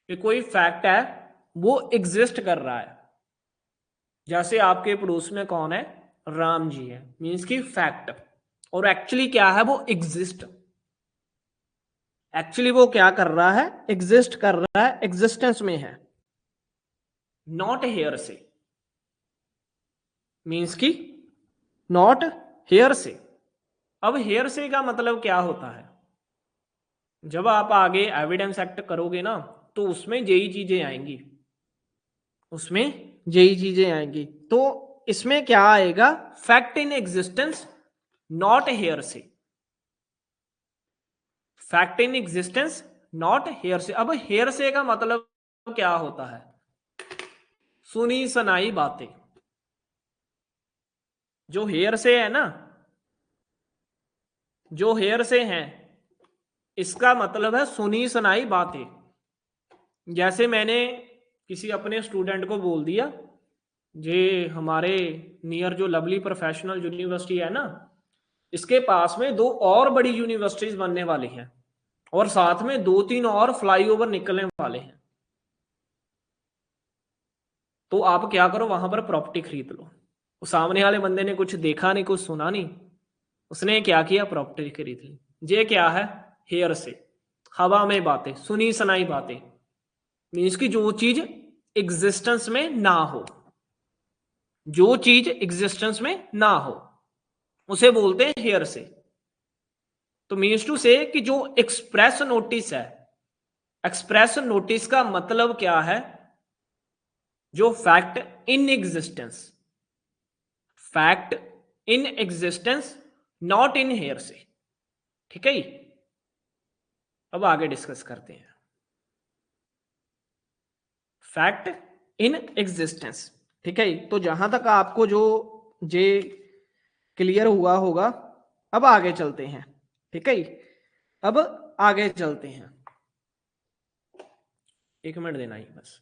कि कोई फैक्ट है वो एग्जिस्ट कर रहा है। जैसे आपके पड़ोस में कौन है, राम जी है, मीन्स की फैक्ट, और एक्चुअली क्या है, वो एग्जिस्ट, एक्चुअली वो क्या कर रहा है, एग्जिस्ट कर रहा है, एग्जिस्टेंस में है, नॉट हेयर से मीन्स की नॉट हेयर से। अब हेयर से का मतलब क्या होता है, जब आप आगे एविडेंस एक्ट करोगे ना, तो उसमें यही चीजें आएंगी, उसमें यही चीजें आएंगी। तो इसमें क्या आएगा, fact in existence not hearsay, fact in existence not hearsay. अब हेयर से का मतलब क्या होता है, सुनी सुनाई बातें। जो हेयर से है ना, जो हेयर से है, इसका मतलब है सुनी सुनाई बातें। जैसे मैंने किसी अपने स्टूडेंट को बोल दिया, ये हमारे नियर जो लवली प्रोफेशनल यूनिवर्सिटी है ना, इसके पास में 2 और बड़ी यूनिवर्सिटीज बनने वाली हैं, और साथ में 2-3 और फ्लाईओवर निकलने वाले हैं। तो आप क्या करो, वहां पर प्रॉपर्टी खरीद लो। उस सामने वाले बंदे ने कुछ देखा नहीं, कुछ सुना नहीं, उसने क्या किया, प्रॉपर्टी खरीद ली। ये क्या है, हेयर से, हवा में बातें, सुनी सुनाई बातें, मीन्स की जो चीज एग्जिस्टेंस में ना हो, जो चीज एग्जिस्टेंस में ना हो उसे बोलते हैं हेयर से। तो मीन्स टू से कि जो एक्सप्रेस नोटिस है, एक्सप्रेस नोटिस का मतलब क्या है, जो fact in existence, fact in existence not in hearsay, ठीक है। अब आगे डिस्कस करते हैं, फैक्ट इन एग्जिस्टेंस, ठीक है। तो जहां तक आपको जो जे क्लियर हुआ होगा, अब आगे चलते हैं, ठीक है। अब आगे चलते हैं, 1 मिनट देना ही बस।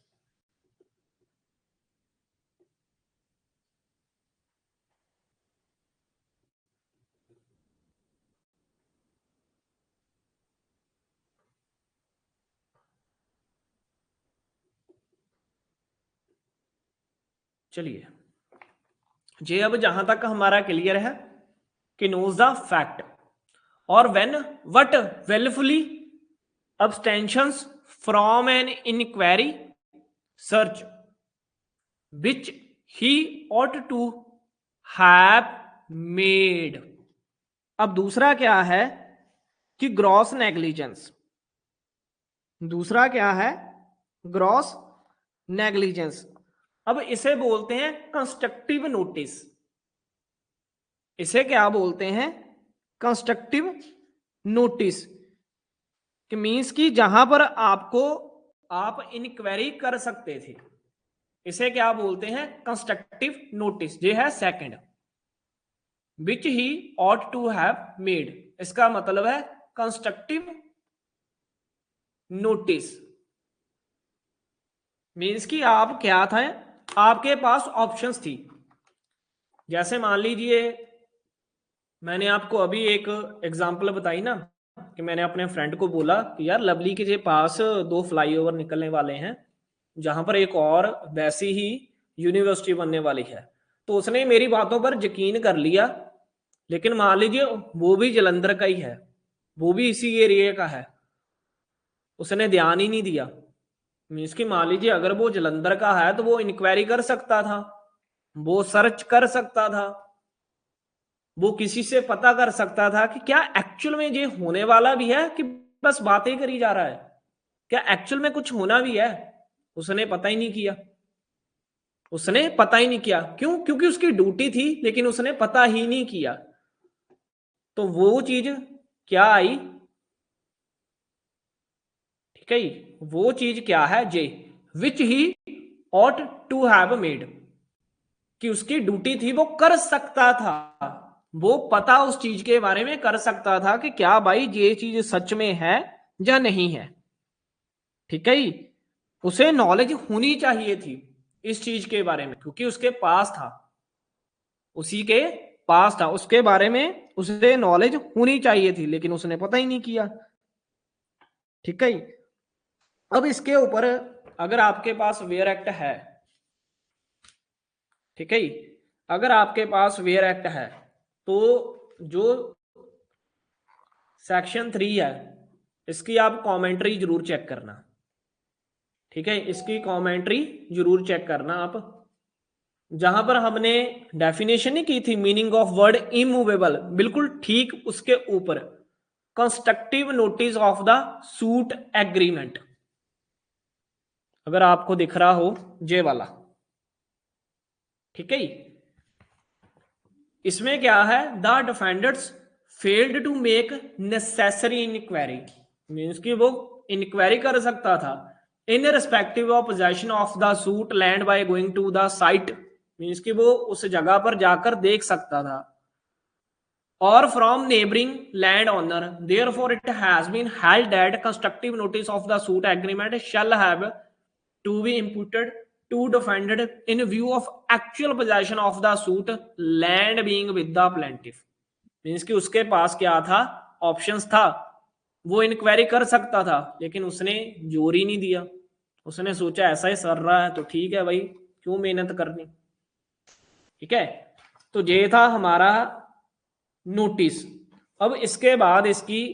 चलिए, ये अब जहां तक हमारा क्लियर है कि नोज द फैक्ट, और when what wilfully abstentions from an inquiry search which he ought to have made। अब दूसरा क्या है कि ग्रॉस नेग्लिजेंस, दूसरा क्या है, ग्रॉस नेग्लिजेंस। अब इसे बोलते हैं कंस्ट्रक्टिव नोटिस, इसे क्या बोलते हैं, कंस्ट्रक्टिव नोटिस, कि मीन्स की जहां पर आपको आप इंक्वायरी कर सकते थे, इसे क्या बोलते हैं, कंस्ट्रक्टिव नोटिस। ये है second, which he ought to have made, इसका मतलब है कंस्ट्रक्टिव नोटिस। मीन्स कि आप क्या था, आपके पास ऑप्शंस थी। जैसे मान लीजिए मैंने आपको अभी एक एग्जांपल बताई ना, कि मैंने अपने फ्रेंड को बोला कि यार लवली के पास 2 फ्लाईओवर निकलने वाले हैं, जहां पर एक और वैसी ही यूनिवर्सिटी बनने वाली है। तो उसने मेरी बातों पर यकीन कर लिया, लेकिन मान लीजिए वो भी जलंधर का ही है, वो भी इसी एरिया का है, उसने ध्यान ही नहीं दिया। मीन्स कि मान लीजिए अगर वो जलंधर का है तो वो इंक्वायरी कर सकता था, वो सर्च कर सकता था, वो किसी से पता कर सकता था कि क्या एक्चुअल में ये होने वाला भी है कि बस बातें करी जा रहा है, क्या एक्चुअल में कुछ होना भी है। उसने पता ही नहीं किया, उसने पता ही नहीं किया। क्यों? क्योंकि उसकी ड्यूटी थी, लेकिन उसने पता ही नहीं किया। तो वो चीज क्या आई, ठीक है, वो चीज क्या है, जे which he ought to have made, कि उसकी ड्यूटी थी, वो कर सकता था, वो पता उस चीज के बारे में कर सकता था कि क्या भाई ये चीज सच में है या नहीं है। ठीक है, उसे नॉलेज होनी चाहिए थी इस चीज के बारे में, क्योंकि उसके पास था, उसी के पास था, उसके बारे में उसे नॉलेज होनी चाहिए थी, लेकिन उसने पता ही नहीं किया। ठीक है, अब इसके ऊपर अगर आपके पास वेयर एक्ट है, ठीक है, अगर आपके पास वेयर एक्ट है तो जो सेक्शन 3 है इसकी आप कमेंट्री जरूर चेक करना। ठीक है, इसकी कमेंट्री जरूर चेक करना आप, जहां पर हमने डेफिनेशन नहीं की थी मीनिंग ऑफ वर्ड इमूवेबल, बिल्कुल ठीक उसके ऊपर constructive notice of the suit agreement, अगर आपको दिख रहा हो जे वाला। ठीक है, इसमें क्या है, the defenders failed to make necessary inquiry, means कि वो इंक्वायरी कर सकता था in respective of possession of the suit land by going to the site, means कि वो उस जगह पर जाकर देख सकता था, और from neighbouring land owner, therefore it has been held that constructive notice of the suit agreement shall have to be imputed to defendant in view of actual possession of the suit land being with the plaintiff, means कि उसके पास क्या था, ऑप्शंस था, वो इंक्वायरी कर सकता था, लेकिन उसने जोर ही नहीं दिया। उसने सोचा ऐसा ही सर रहा है तो ठीक है भाई, क्यों मेहनत करनी। ठीक है, तो ये था हमारा नोटिस। अब इसके बाद इसकी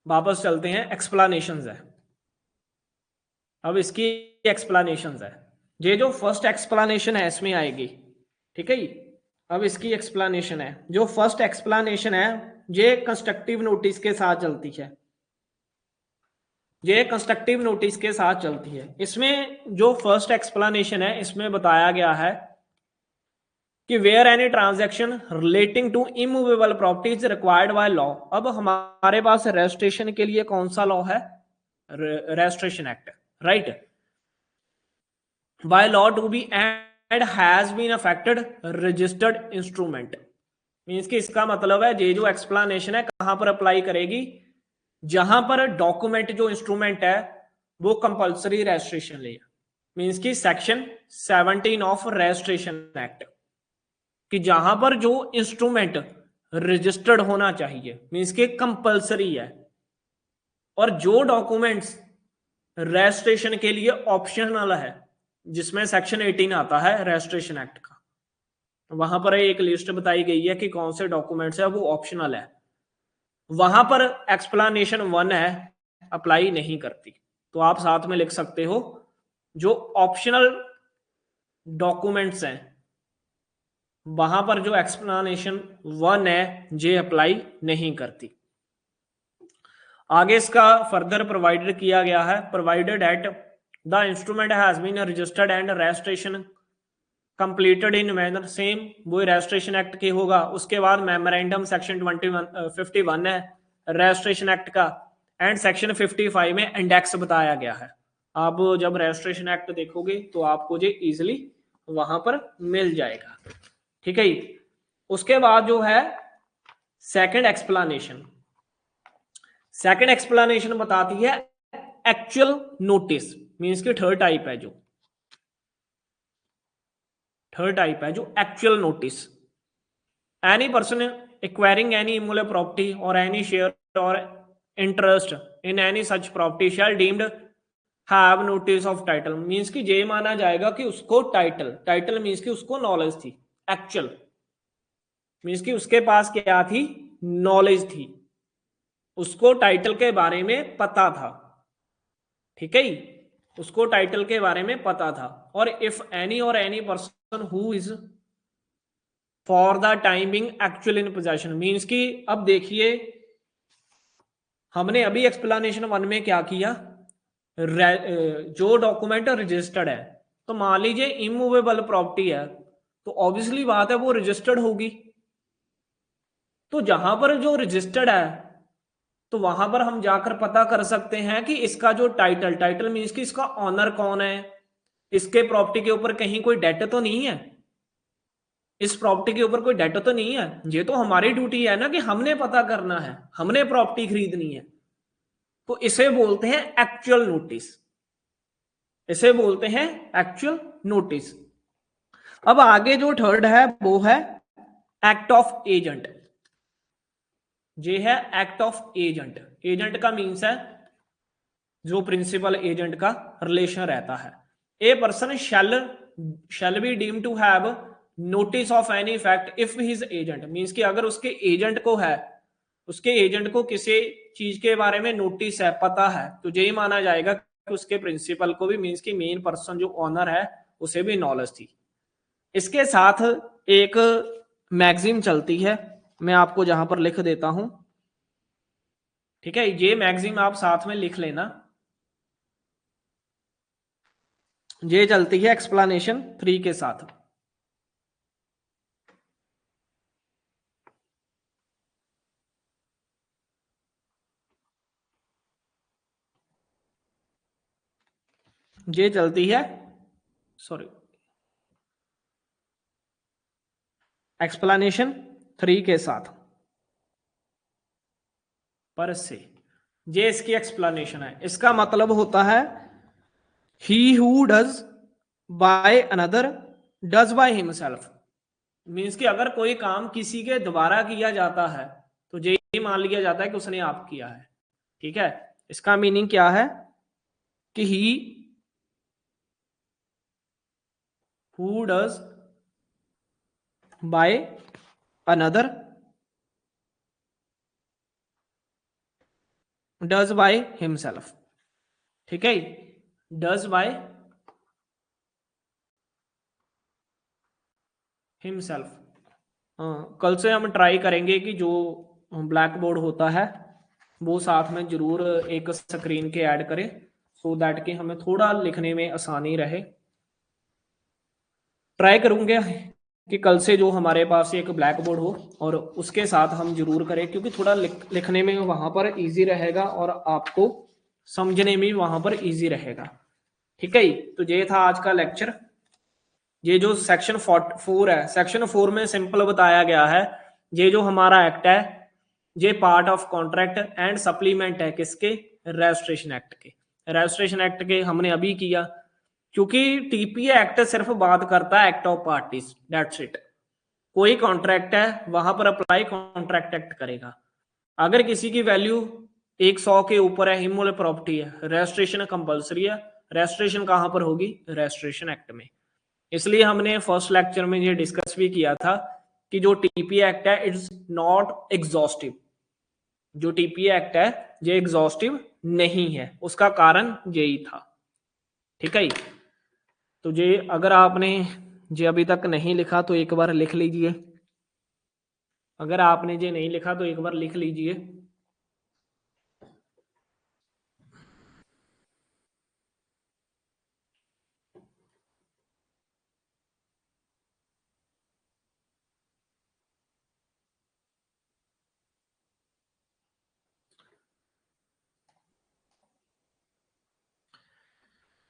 वापस चलते हैं, एक्सप्लेनेशंस है। अब इसकी एक्सप्लेनेशंस है, ये जो फर्स्ट एक्सप्लेनेशन है इसमें आएगी। ठीक है, अब इसकी एक्सप्लेनेशन है, जो फर्स्ट एक्सप्लेनेशन है ये कंस्ट्रक्टिव नोटिस के साथ चलती है, ये कंस्ट्रक्टिव नोटिस के साथ चलती है। इसमें जो फर्स्ट एक्सप्लेनेशन है इसमें बताया गया है कि where any transaction relating to immovable property is required by law. अब हमारे पास रजिस्ट्रेशन के लिए कौन सा लॉ है, registration act, right, by law to be and has been affected registered instrument, means कि इसका मतलब है ये जो एक्सप्लेनेशन है कहां पर अप्लाई करेगी, जहां पर डॉक्यूमेंट जो इंस्ट्रूमेंट है वो कंपल्सरी रजिस्ट्रेशन ले, मीन्स कि सेक्शन 17 ऑफ रजिस्ट्रेशन एक्ट, कि जहां पर जो इंस्ट्रूमेंट रजिस्टर्ड होना चाहिए, मीन्स कि कंपल्सरी है, और जो डॉक्यूमेंट्स रजिस्ट्रेशन के लिए ऑप्शनल है, जिसमें सेक्शन 18 आता है रजिस्ट्रेशन एक्ट का, वहां पर एक लिस्ट बताई गई है कि कौन से डॉक्यूमेंट्स है वो ऑप्शनल है, वहां पर एक्सप्लेनेशन 1 है अप्लाई नहीं करती। तो आप साथ में लिख सकते हो जो ऑप्शनल डॉक्यूमेंट्स हैं वहां पर जो एक्सप्लेनेशन 1 है ये अप्लाई नहीं करती। आगे इसका फर्दर प्रोवाइडेड किया गया है, provided at the instrument has been registered and registration completed in manner, same वो रजिस्ट्रेशन एक्ट के होगा। उसके बाद मेमोरेंडम सेक्शन 51 है रजिस्ट्रेशन एक्ट का, एंड सेक्शन 55 में इंडेक्स बताया गया है। आप जब रजिस्ट्रेशन एक्ट देखोगे तो आपको ये इजिली वहां पर मिल जाएगा। ठीक है, उसके बाद जो है सेकंड एक्सप्लेनेशन, सेकंड एक्सप्लेनेशन बताती है एक्चुअल नोटिस, मीन्स की थर्ड टाइप है जो actual notice. Any person acquiring any immovable property और एनी शेयर और interest in any such property shall deemed have notice of title. Means कि ये माना जाएगा कि उसको टाइटल मीन्स कि उसको नॉलेज थी। एक्चुअल मीन्स कि उसके पास क्या थी, नॉलेज थी, उसको टाइटल के बारे में पता था। ठीक है, उसको टाइटल के बारे में पता था। और इफ एनी और any person who is for the timing actual in possession. Means कि अब देखिए, हमने अभी एक्सप्लेनेशन 1 में क्या किया, जो डॉक्यूमेंट रजिस्टर्ड है, तो मान लीजिए इमूवेबल प्रॉपर्टी है, तो ऑब्वियसली बात है वो रजिस्टर्ड होगी। तो जहां पर जो रजिस्टर्ड है, तो वहां पर हम जाकर पता कर सकते हैं कि इसका जो टाइटल मीन्स कि इसका ऑनर कौन है, इसके प्रॉपर्टी के ऊपर कहीं कोई डेट तो नहीं है, इस प्रॉपर्टी के ऊपर कोई डेट तो नहीं है। ये तो हमारी ड्यूटी है ना कि हमने पता करना है, हमने प्रॉपर्टी खरीदनी है। तो इसे बोलते हैं एक्चुअल नोटिस, इसे बोलते हैं एक्चुअल नोटिस। अब आगे जो थर्ड है वो है एक्ट ऑफ एजेंट। ये है एक्ट ऑफ एजेंट। एजेंट का मीन्स है जो प्रिंसिपल एजेंट का रिलेशन रहता है। A person shall be deem to have notice of any fact if his agent. Means कि अगर उसके एजेंट को है, उसके एजेंट को किसी चीज के बारे में नोटिस है, पता है, तो यही माना जाएगा कि उसके प्रिंसिपल को भी, मीन्स कि मेन पर्सन जो ऑनर है, उसे भी नॉलेज थी। इसके साथ एक मैगजीन चलती है, मैं आपको जहां पर लिख देता हूं। ठीक है, ये मैगजीन आप साथ में लिख लेना। ये चलती है एक्सप्लेनेशन 3 के साथ। ये चलती है, सॉरी, एक्सप्लेनेशन 3 के साथ पर से। ये इसकी एक्सप्लेनेशन है। इसका मतलब होता है he who does by another does by himself. Means कि अगर कोई काम किसी के द्वारा किया जाता है, तो ये मान लिया जाता है कि उसने आप किया है। ठीक है, इसका मीनिंग क्या है कि he who does by another does by himself. ठीक है, डज बाय हिमसेल्फ। कल से हम ट्राई करेंगे कि जो ब्लैक बोर्ड होता है वो साथ में जरूर एक स्क्रीन के ऐड करें, सो दैट कि हमें थोड़ा लिखने में आसानी रहे। ट्राई करूंगे कि कल से जो हमारे पास एक ब्लैक बोर्ड हो और उसके साथ हम जरूर करें, क्योंकि थोड़ा लिखने में वहां पर इजी रहेगा और आपको समझने में वहां पर इजी रहेगा। ठीक है, तो ये था आज का लेक्चर। ये जो सेक्शन 4 है, सेक्शन 4 में सिंपल बताया गया है, ये जो हमारा एक्ट है, ये part of contract and supplement है किसके, रजिस्ट्रेशन एक्ट के। रजिस्ट्रेशन एक्ट के हमने अभी किया, क्योंकि टीपीए एक्ट सिर्फ बात करता है act of parties, that's it. कोई कॉन्ट्रैक्ट है वहां पर अप्लाई कॉन्ट्रैक्ट एक्ट करेगा। अगर किसी की वैल्यू 100 के ऊपर है, इमूवेबल प्रॉपर्टी है, रजिस्ट्रेशन कंपलसरी है। रजिस्ट्रेशन कहां पर होगी, रजिस्ट्रेशन एक्ट में। इसलिए हमने फर्स्ट लेक्चर में ये डिस्कस भी किया था कि जो टीपीए एक्ट है इट्स नॉट एग्जॉस्टिव। जो टीपीए एक्ट है ये एग्जॉस्टिव नहीं है, उसका कारण यही था। ठीक है, तो ये अगर आपने ये अभी तक नहीं लिखा तो एक बार लिख लीजिए। अगर आपने ये नहीं लिखा तो एक बार लिख लीजिए।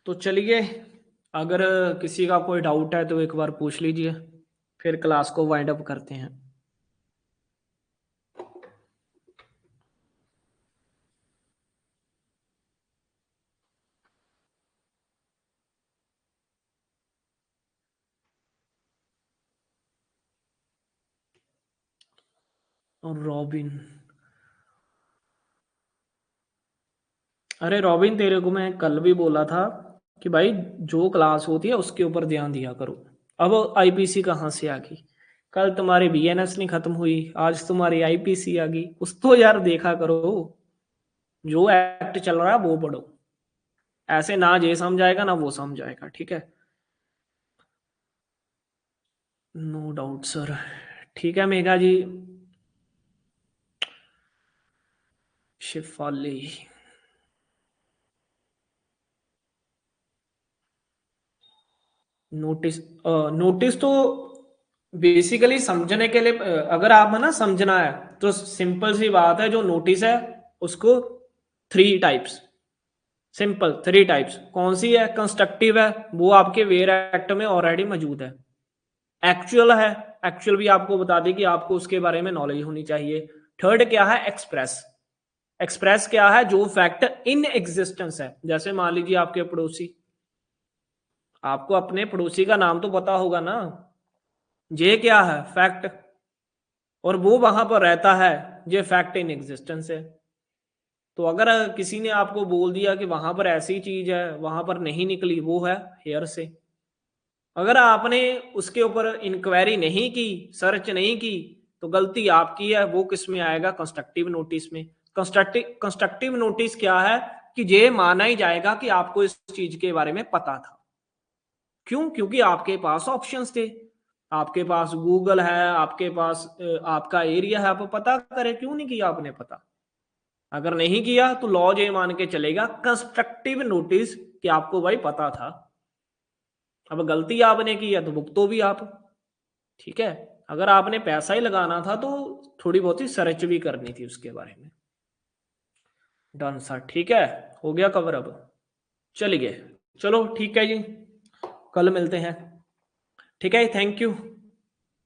तो चलिए, अगर किसी का कोई डाउट है तो एक बार पूछ लीजिए, फिर क्लास को वाइंड अप करते हैं। और रॉबिन, अरे रॉबिन तेरे को मैं कल भी बोला था कि भाई जो क्लास होती है उसके ऊपर ध्यान दिया करो। अब आईपीसी कहाँ से आ गई? कल तुम्हारी बीएनएस नहीं खत्म हुई, आज तुम्हारी आईपीसी आ गई। उस तो यार देखा करो, जो एक्ट चल रहा है वो पढ़ो। ऐसे ना ये समझाएगा ना वो समझाएगा, ठीक है। No doubt sir. ठीक है मेघा जी। शिफाली, नोटिस, नोटिस तो बेसिकली समझने के लिए, अगर आप है ना समझना है तो सिंपल सी बात है, जो नोटिस है उसको three types, simple three types. कौन सी है? कंस्ट्रक्टिव है, वो आपके वेयर एक्ट में ऑलरेडी मौजूद है। एक्चुअल है, एक्चुअल भी आपको बता दें कि आपको उसके बारे में नॉलेज होनी चाहिए। थर्ड क्या है? एक्सप्रेस। एक्सप्रेस क्या है? जो फैक्ट इन एग्जिस्टेंस है। जैसे मान लीजिए आपके पड़ोसी, आपको अपने पड़ोसी का नाम तो पता होगा ना, ये क्या है? फैक्ट। और वो वहां पर रहता है, ये फैक्ट इन एग्जिस्टेंस है। तो अगर किसी ने आपको बोल दिया कि वहां पर ऐसी चीज है, वहां पर नहीं निकली, वो है हेयर से। अगर आपने उसके ऊपर इंक्वायरी नहीं की, सर्च नहीं की, तो गलती आपकी है। वो किस में आएगा? कंस्ट्रक्टिव नोटिस में। कंस्ट्रक्टिव नोटिस क्या है? कि ये माना ही जाएगा कि आपको इस चीज के बारे में पता था। क्यों? क्योंकि आपके पास ऑप्शंस थे, आपके पास गूगल है, आपके पास आपका एरिया है, आप पता करें। क्यों नहीं किया आपने पता? अगर नहीं किया तो लॉ ये मान के चलेगा कंस्ट्रक्टिव नोटिस कि आपको भाई पता था। अब गलती आपने की है तो भुगतो भी आप, ठीक है। अगर आपने पैसा ही लगाना था तो थोड़ी बहुत ही सर्च भी करनी थी उसके बारे में। डन सर, ठीक है, हो गया कवर। अब चलिए, चलो ठीक है जी, कल मिलते हैं। ठीक है, थैंक यू।